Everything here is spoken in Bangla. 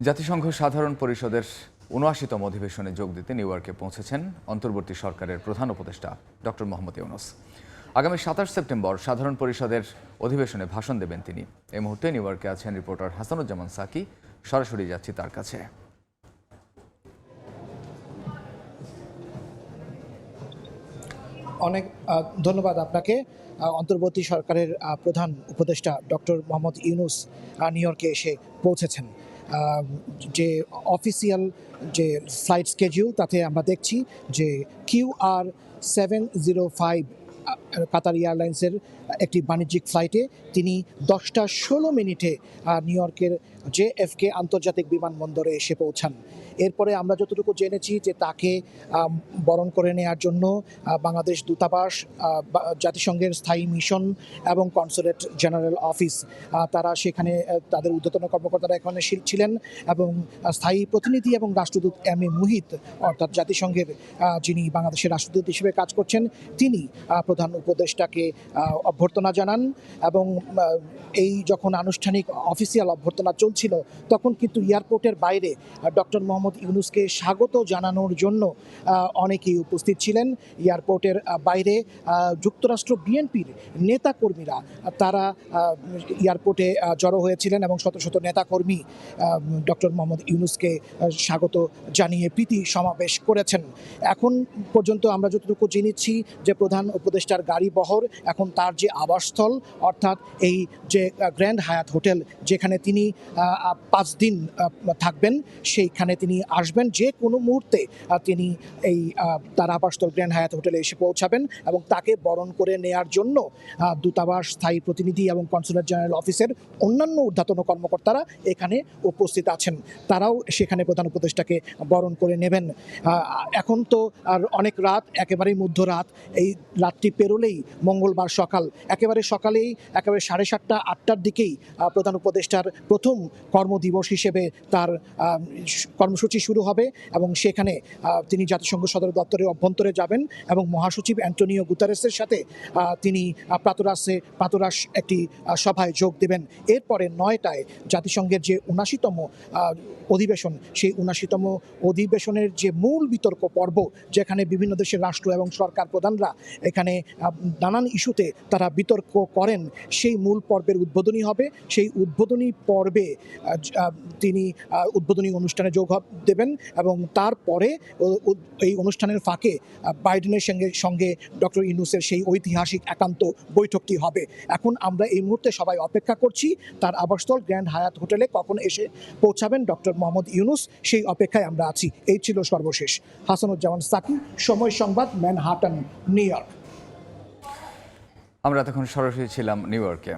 জাতিসংঘ সাধারণ পরিষদের ৭৯তম অধিবেশনে যোগ দিতে নিউ ইয়র্কে পৌঁছেছেন অন্তর্বর্তী সরকারের প্রধান উপদেষ্টা ডক্টর মোহাম্মদ ইউনূস। আগামী ২৭ সেপ্টেম্বর সাধারণ পরিষদের অধিবেশনে ভাষণ দেবেন তিনি। এই মুহূর্তে নিউ ইয়র্কে আছেন রিপোর্টার হাসানুজ্জামান সাকি। সরাসরি যাচ্ছি তার কাছে। অনেক ধন্যবাদ আপনাকে। অন্তর্বর্তী সরকারের প্রধান উপদেষ্টা ডক্টর মোহাম্মদ ইউনূস নিউ ইয়র্কে এসে পৌঁছেছেন। যে অফিসিয়াল যে ফ্লাইট স্কেডিউল তাতে আমরা দেখছি যে QR705 কাতার এয়ারলাইন্সের একটি বাণিজ্যিক ফ্লাইটে তিনি 10টা 16 মিনিটে নিউ ইয়র্কের JFK আন্তর্জাতিক বিমানবন্দরে এসে পৌঁছান। এরপরে আমরা যতটুকু জেনেছি যে তাকে বরণ করে নেওয়ার জন্য বাংলাদেশ দূতাবাস, জাতিসংঘের স্থায়ী মিশন এবং কনসুলেট জেনারেল অফিস তারা সেখানে তাদের ঊর্ধ্বতন কর্মকর্তারা এখানে ছিলেন এবং স্থায়ী প্রতিনিধি এবং রাষ্ট্রদূত এম এ মুহিত অর্থাৎ জাতিসংঘের যিনি বাংলাদেশের রাষ্ট্রদূত হিসেবে কাজ করছেন তিনি প্রধান উপদেষ্টাকে অভ্যর্থনা জানান। এবং এই যখন আনুষ্ঠানিক অফিসিয়াল অভ্যর্থনা চলছিল তখন কিন্তু এয়ারপোর্টের বাইরে ডক্টর মোহাম্মদ ইউনূসকে স্বাগত জানানোর জন্য অনেকেই উপস্থিত ছিলেন। এয়ারপোর্টের বাইরে যুক্তরাষ্ট্র বিএনপির নেতাকর্মীরা তারা এয়ারপোর্টে জড়ো হয়েছিলেন এবং শত শত নেতাকর্মী ডক্টর মোহাম্মদ ইউনূসকে স্বাগত জানিয়ে প্রীতি সমাবেশ করেছেন। এখন পর্যন্ত আমরা যতটুকু জেনেছি যে প্রধান উপদেষ্টার গাড়ি বহর এখন তার যে আবাসস্থল অর্থাৎ এই যে গ্র্যান্ড হায়াত হোটেল যেখানে তিনি 5 দিন থাকবেন সেইখানে তিনি আসবেন। যে কোনো মুহূর্তে তিনি এই তার আবাসস্থল গ্র্যান্ড হায়াত হোটেলে এসে পৌঁছাবেন এবং তাকে বরণ করে নেয়ার জন্য দূতাবাস, স্থায়ী প্রতিনিধি এবং কনসুলেট জেনারেল অফিসের অন্যান্য ঊর্ধ্বতন কর্মকর্তারা এখানে উপস্থিত আছেন। তারাও সেখানে প্রধান উপদেষ্টাকে বরণ করে নেবেন। এখন তো আর অনেক রাত, একেবারেই মধ্যরাত। এই রাতটি পেরোলেই মঙ্গলবার সকাল, একেবারে সকালেই একেবারে 7:30 8টার দিকেই প্রধান উপদেষ্টার প্রথম কর্মদিবস হিসেবে তার কর্মসূচি শুরু হবে এবং সেখানে তিনি জাতিসংঘ সদর দপ্তরের অভ্যন্তরে যাবেন এবং মহাসচিব অ্যান্টোনিও গুতারেসের সাথে তিনি প্রাতরাশ একটি সভায় যোগ দেবেন। এরপরে 9টায় জাতিসংঘের যে ৭৯তম অধিবেশন, সেই ৭৯তম অধিবেশনের যে মূল বিতর্ক পর্ব যেখানে বিভিন্ন দেশের রাষ্ট্র এবং সরকার প্রধানরা এখানে নানান ইস্যুতে তারা বিতর্ক করেন, সেই মূল পর্বের উদ্বোধনী হবে। সেই উদ্বোধনী পর্বে তিনি উদ্বোধনী অনুষ্ঠানে যোগ দেবেন এবং তারপরে এই অনুষ্ঠানের ফাঁকে বাইডেনের সঙ্গে ডক্টর ইউনূসের সেই ঐতিহাসিক একান্ত বৈঠকটি হবে। এখন আমরা এই মুহূর্তে সবাই অপেক্ষা করছি তার আবাসস্থল গ্র্যান্ড হায়াত হোটেলে কখন এসে পৌঁছাবেন ডক্টর মোহাম্মদ ইউনূস, সেই অপেক্ষায় আমরা আছি। এই ছিল সর্বশেষ। হাসানুজ্জামান সাকি, সময় সংবাদ, ম্যানহাটন, নিউ ইয়র্ক। আমরা তখন সরাসরি ছিলাম নিউ ইয়র্কে।